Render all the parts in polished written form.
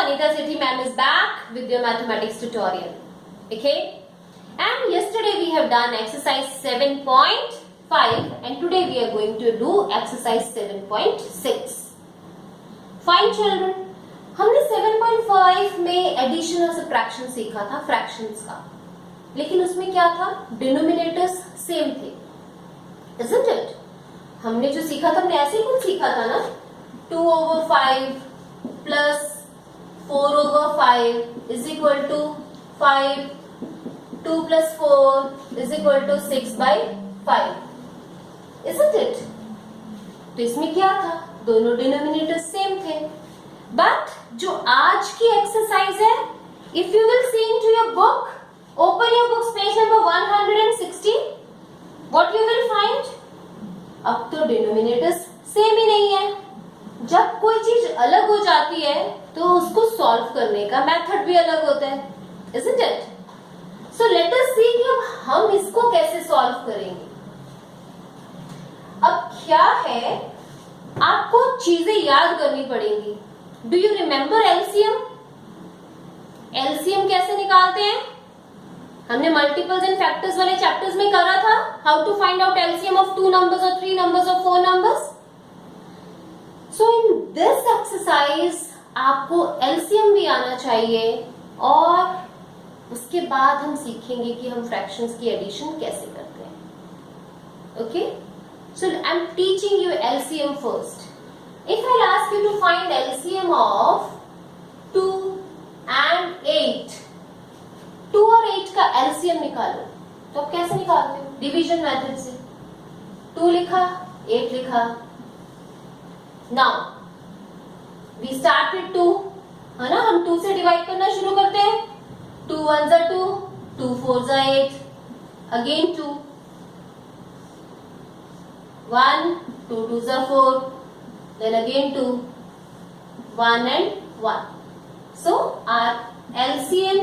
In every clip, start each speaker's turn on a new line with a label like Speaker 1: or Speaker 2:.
Speaker 1: Anita Sethi ma'am is back with your mathematics tutorial. Okay? And yesterday we have done exercise 7.5 and today we are going to do exercise 7.6. Fine children. हमने 7.5 में addition और subtraction सीखा था fractions का, लेकिन उसमें क्या था, डिनोमिनेटर्स सेम थे, isn't it? हमने जो सीखा था हमने ऐसे ही कुछ सीखा था ना, 2/5 plus 4/5 is equal to 5, 2 plus 4 is equal to 6/5, isn't it? तो इसमें क्या था, दोनों डिनोमिनेटर सेम थे. बट जो आज की एक्सरसाइज है, if you will see into your book, open your books page number 160, what you will find, अब तो डिनोमिनेटर्स सेम ही नहीं है. जब कोई चीज अलग हो जाती है तो उसको सॉल्व करने का मेथड भी अलग होता है, isn't it? So let us see कि अब हम इसको कैसे सॉल्व करेंगे. अब क्या है, आपको चीजें याद करनी पड़ेंगी. Do you remember LCM? LCM कैसे निकालते हैं, हमने मल्टीपल्स एंड फैक्टर्स वाले चैप्टर्स में करा था. How to find out LCM of 2 numbers और 3 नंबर्स और 4 numbers. So in this exercise आपको एलसीएम भी आना चाहिए और उसके बाद हम सीखेंगे कि हम फ्रैक्शंस की एडिशन कैसे करते हैं. Okay, so I am teaching you LCM first. If I'll ask you to find LCM of 2 and 8, 2 और 8 का LCM निकालो, तो आप कैसे निकालते हो, डिवीजन मेथड से. 2 लिखा, 8 लिखा. Now we start with 2, है ना, हम 2 से डिवाइड करना शुरू करते हैं. 2 1s are 2, 2 4s are 8, again 2, 1, 2 2s are 4, then again 2, 1 and 1. So our LCM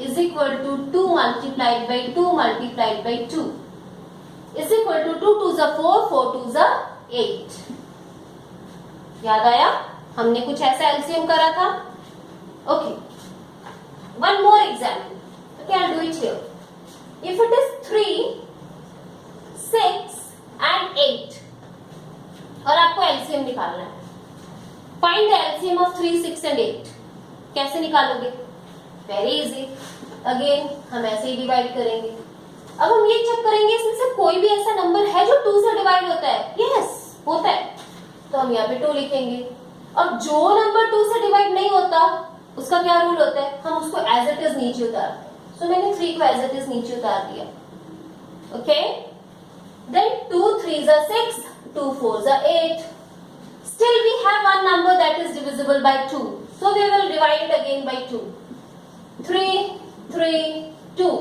Speaker 1: is equal to 2 multiplied by 2 multiplied by 2 is equal to 2 2s are 4, 4 2s are 8. याद आया, हमने कुछ ऐसा LCM करा था. Okay, one more example. Okay, I'll do it here. If it is 3, 6 and 8 और आपको LCM निकालना है, find the LCM of 3, 6 and 8. कैसे निकालोगे, वेरी इजी. अगेन हम ऐसे ही डिवाइड करेंगे. अब हम ये चेक करेंगे इसमें से कोई भी ऐसा नंबर है जो 2 से डिवाइड होता है. यस, होता है, तो हम यहाँ पे 2 लिखेंगे. और जो नंबर 2 से डिवाइड नहीं होता उसका क्या रूल होता है, हम उसको एज इट इज नीचे उतारते हैं. सो मैंने 3 को एज इट इज नीचे उतार दिया. Okay, then 2 3s are 6, 2 4s are 8. Still we have one number that is divisible by 2. So we will divide it again by 2. 3 3 2.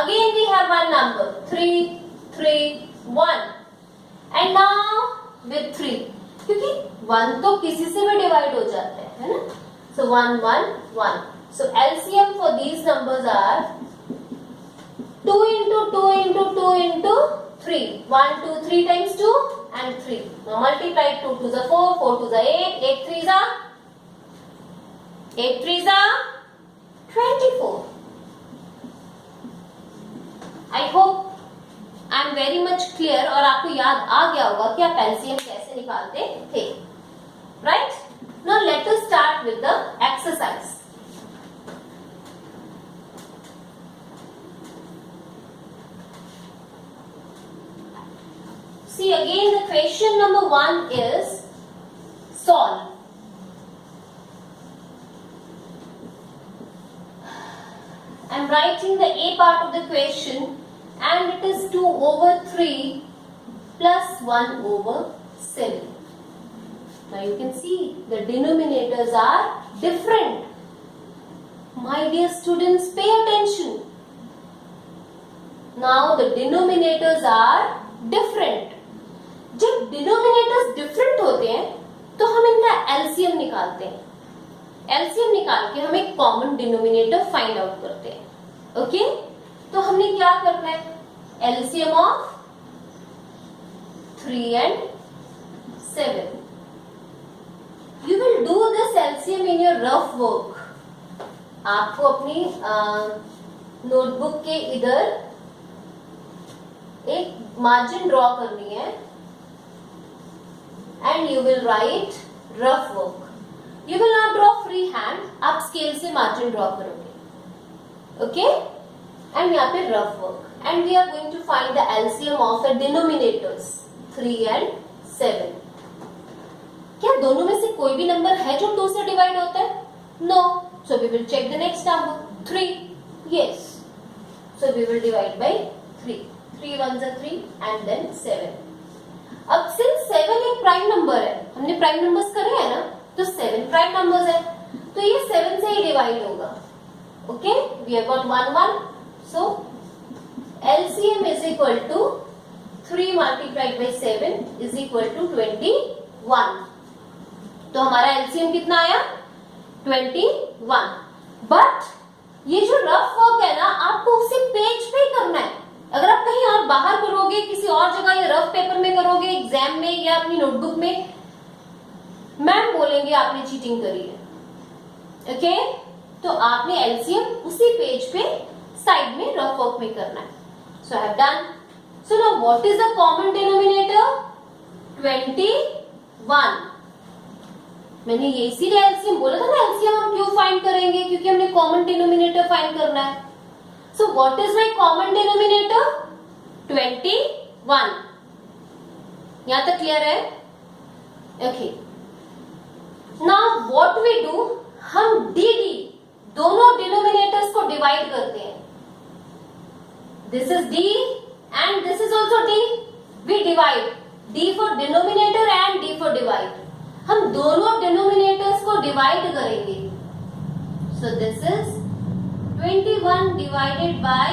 Speaker 1: Again we have one number 3 3 1. And now with 3. क्योंकि 1 तो किसी से भी divide हो जाता है ना. So 1 1 1. So LCM for these numbers are 2 into 2 into 2 into 3. 1 2 3 times 2 and 3. Now multiply 2 2s are 4, 4 2s are 8, 8 3s are 24. I hope I am very much clear और आपको याद आ गया होगा कि आप एलसीएम कैसे निकालते थे. Right? Now let us start with the exercise. See, again the question number 1 is solve. I am writing the A part of the question and it is 2/3 plus 1/7. Now you can see the denominators are different. My dear students, pay attention. Now the denominators are different. जब denominators different होते हैं तो हम इनका LCM निकालते हैं. LCM निकाल के हम एक कॉमन डिनोमिनेटर फाइंड आउट करते हैं. ओके, तो हमने क्या करना है, LCM of 3 and 7. You will do this LCM in your rough work. आपको अपनी नोटबुक के इधर एक मार्जिन ड्रॉ करनी है and you will write rough work. You will not draw free hand. आप स्केल से मार्जिन ड्रॉ करोगे. Okay? And यहाँ पे rough work. And we are going to find the LCM of the denominators 3 and 7. क्या दोनों में से कोई भी नंबर है जो 2 से डिवाइड होता है? No. So we will check the next number. 3. Yes. So we will divide by 3. 3 ones are 3 and then 7. अब सिंस 7 एक प्राइम नंबर है, हमने प्राइम नंबर्स करे हैं ना, तो 7 प्राइम नंबर्स है, तो ये 7 से ही डिवाइड होगा. Okay, we have got 1 1. So LCM is equal to 3 multiplied by 7 is equal to 21. तो हमारा LCM कितना आया? 21. बट ये जो रफ वर्क है ना, आपको उसी पेज पे ही करना है. अगर आप कहीं और बाहर करोगे, किसी और जगह या रफ पेपर में करोगे, एग्जाम में या अपनी नोटबुक में, मैम बोलेंगे आपने चीटिंग करी है. ओके, तो आपने LCM उसी पेज पे साइड में रफ वर्क में करना है. So I have done. So now what is the common denominator? 21. मैंने ये इसीलिए LCM बोला था ना, LCM हम क्यों फाइंड करेंगे? क्योंकि हमने कॉमन डिनोमिनेटर फाइंड करना है. So what is my common denominator? 21. यहाँ तक क्लियर है? Okay. Now what we do? हम DD दोनों डिनोमिनेटर्स को डिवाइड करते हैं. This is D and this is also D. We divide. D for denominator and D for divide. हम दोनों डिनोमिनेटर्स को डिवाइड करेंगे. So this is 21 divided by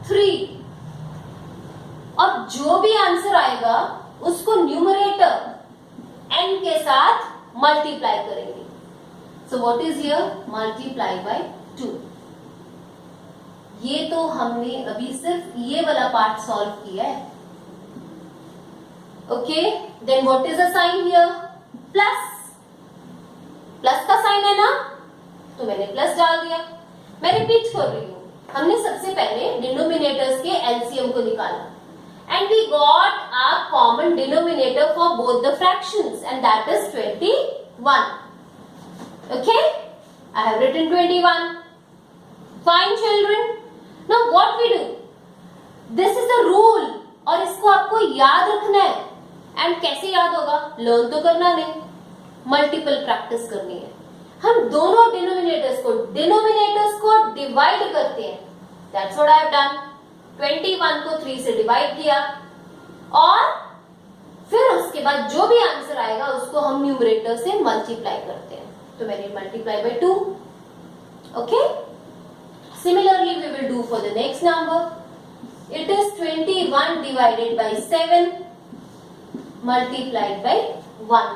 Speaker 1: 3. और जो भी आंसर आएगा उसको न्यूमरेटर n के साथ मल्टीप्लाई करेंगे. So what is here? Multiply by 2. ये तो हमने अभी सिर्फ ये वाला पार्ट सॉल्व किया है. Okay, then what is the sign here? Plus. Plus का साइन है ना, तो मैंने प्लस डाल दिया. मैं रिपीट कर रही हूँ. हमने सबसे पहले डिनोमिनेटर्स के LCM को निकाला and we got a common denominator for both the fractions and that is 21. Okay, I have written 21. Fine children. Now what we do? This is the rule और इसको आपको याद रखना है. एंड कैसे याद होगा? लर्न तो करना नहीं, मल्टीपल प्रैक्टिस करनी है. हम दोनों डिनोमिनेटर्स को डिवाइड करते हैं. That's what I have done. 21 को 3 से डिवाइड किया और फिर उसके बाद जो भी आंसर आएगा उसको हम न्यूमरेटर से मल्टीप्लाई करते हैं. तो मैंने multiply by 2. Okay, similarly we will do for the next number. It is 21 divided by 7 multiplied by 1.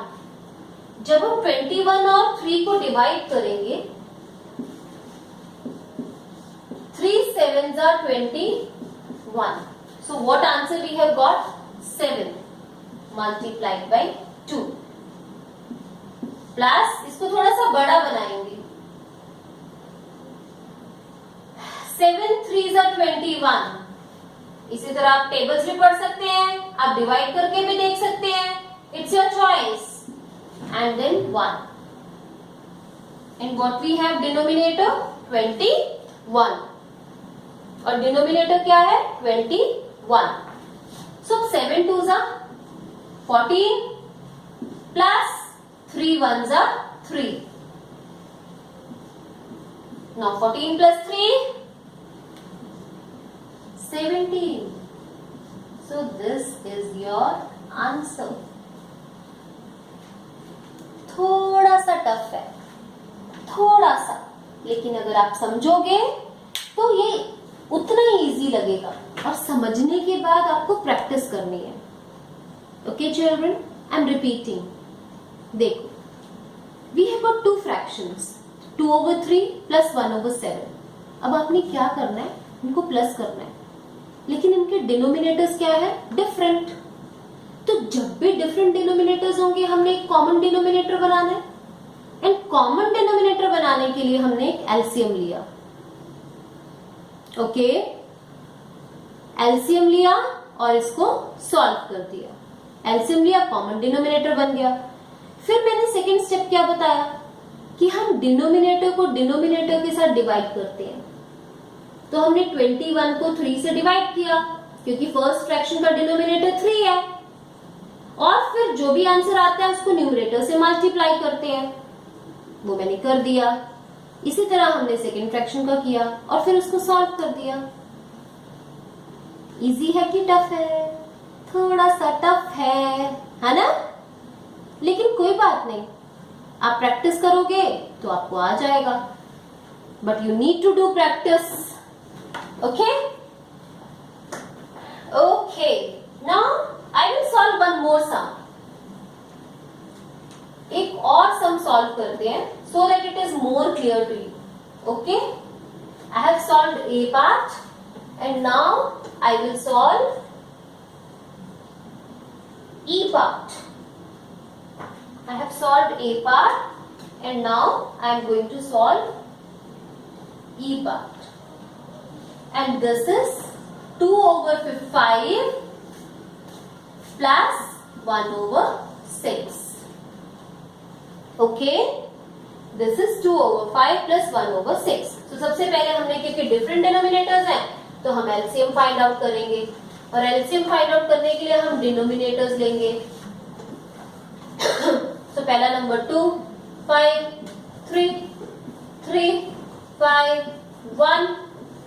Speaker 1: जब हम 21 और 3 को डिवाइड करेंगे, 3 7s are 21. So what answer we have got? 7 multiplied by 2. Plus इसको थोड़ा सा बड़ा बनाएंगे. 7 3s are 21. इसी तरह आप टेबल्स भी पढ़ सकते हैं, आप डिवाइड करके भी देख सकते हैं. It's your choice. And then 1. And what we have denominator? 21. और denominator क्या है? 21. So 7 2s are 14 plus 3 1s are 3. Now 14 plus 3 17. So this is your answer. थोड़ा सा टफ है, थोड़ा सा, लेकिन अगर आप समझोगे तो ये उतना ही इजी लगेगा. और समझने के बाद आपको प्रैक्टिस करनी है. Okay children, I am repeating. देखो, we have got 2 fractions, 2/3 plus 1/7. अब आपने क्या करना है? इनको प्लस करना है, लेकिन इनके डिनोमिनेटर्स क्या है? डिफरेंट. तो जब भी डिफरेंट डिनोमिनेटर्स होंगे हमने एक कॉमन डिनोमिनेटर बनाना है. एंड एंड कॉमन डिनोमिनेटर बनाने के लिए हमने एक एलसीएम लिया. ओके, एलसीएम लिया और इसको सॉल्व कर दिया. एलसीएम लिया, कॉमन डिनोमिनेटर बन गया. फिर मैंने सेकंड स्टेप क्या बताया कि हम डिनोमिनेटर को डिनोमिनेटर के साथ डिवाइड करते हैं. तो हमने 21 को 3 से डिवाइड किया क्योंकि फर्स्ट फ्रैक्शन का डिनोमिनेटर 3 है. और फिर जो भी आंसर आता है उसको न्यूमरेटर से मल्टीप्लाई करते हैं. वो मैंने कर दिया. इसी तरह हमने सेकेंड फ्रैक्शन का किया और फिर उसको सॉल्व कर दिया. इजी है कि टफ है? थोड़ा सा टफ है ना? लेकिन कोई बात नहीं, आप प्रैक्टिस करोगे तो आपको आ जाएगा. But you need to do practice. Okay okay, now I will solve one more sum. एक और सम सॉल्व करते हैं so that it is more clear to you. Okay, I have solved A part and now I will solve E part. I have solved A part and now I am going to solve E part. And this is 2 over 5 plus 1 over 6. Okay, this is 2 over 5 plus 1 over 6. तो सबसे पहले हमने क्योंकि different denominators हैं तो हम LCM find out करेंगे और एलसीएम फाइंड आउट करने के लिए हम डिनोमिनेटर्स लेंगे. तो पहला number 2, 5, 3, 3, 5, 1,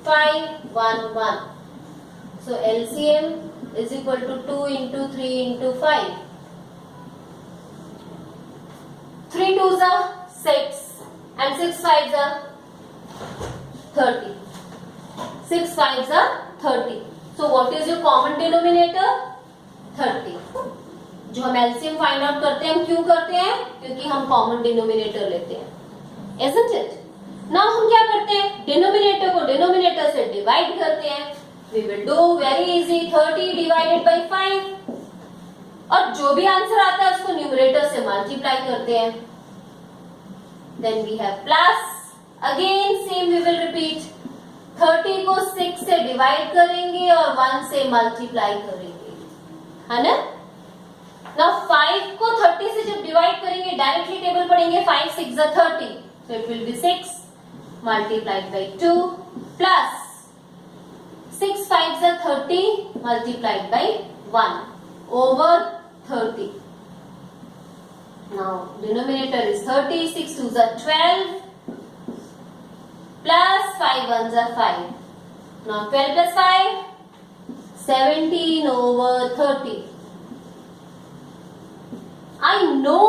Speaker 1: 5, 1, 1. So LCM is equal to 2 into 3 into 5. 3 2s are 6 and 6 5s are 30. 6 5s are 30. So what is your common denominator? 30. जो हम एलसीएम फाइंड आउट करते हैं हम क्यों करते हैं? क्योंकि हम कॉमन डिनोमिनेटर लेते हैं. Isn't it? Now हम क्या करते हैं? डिनोमिनेटर को डिनोमिनेटर से डिवाइड करते हैं. We will do very easy. 30 divided by 5. और जो भी आंसर आता है उसको न्यूमरेटर से मल्टीप्लाई करते हैं. Then we have plus. Again same we will repeat. 30 को 6 से डिवाइड करेंगे और 1 से मल्टीप्लाई करेंगे, है ना? Now 5 को 30 से जब डिवाइड करेंगे डायरेक्टली टेबल पढ़ेंगे. 5 6 are 30. So it will be 6 multiplied by 2 plus 6 5s are 30 multiplied by 1 over 30. Now denominator is 30, 6 2s are 12 plus 5 1s are 5. Now 12 plus 5, 17 over 30. I know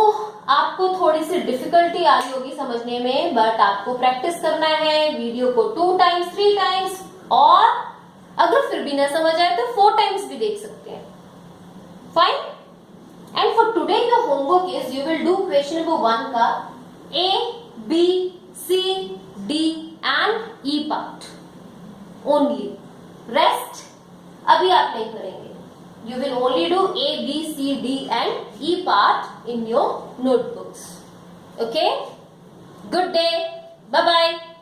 Speaker 1: आपको थोड़ी सी डिफिकल्टी आ रही होगी समझने में, बट आपको practice करना है. वीडियो को 2 times 3 times और अगर फिर भी ना समझ आए तो 4 times भी देख सकते हैं. Fine. And for today your homework is you will do question number 1 का A, B, C, D and E part only. Rest अभी आप नहीं करेंगे. You will only do A, B, C, D and E part in your notebooks. Okay? Good day. Bye bye.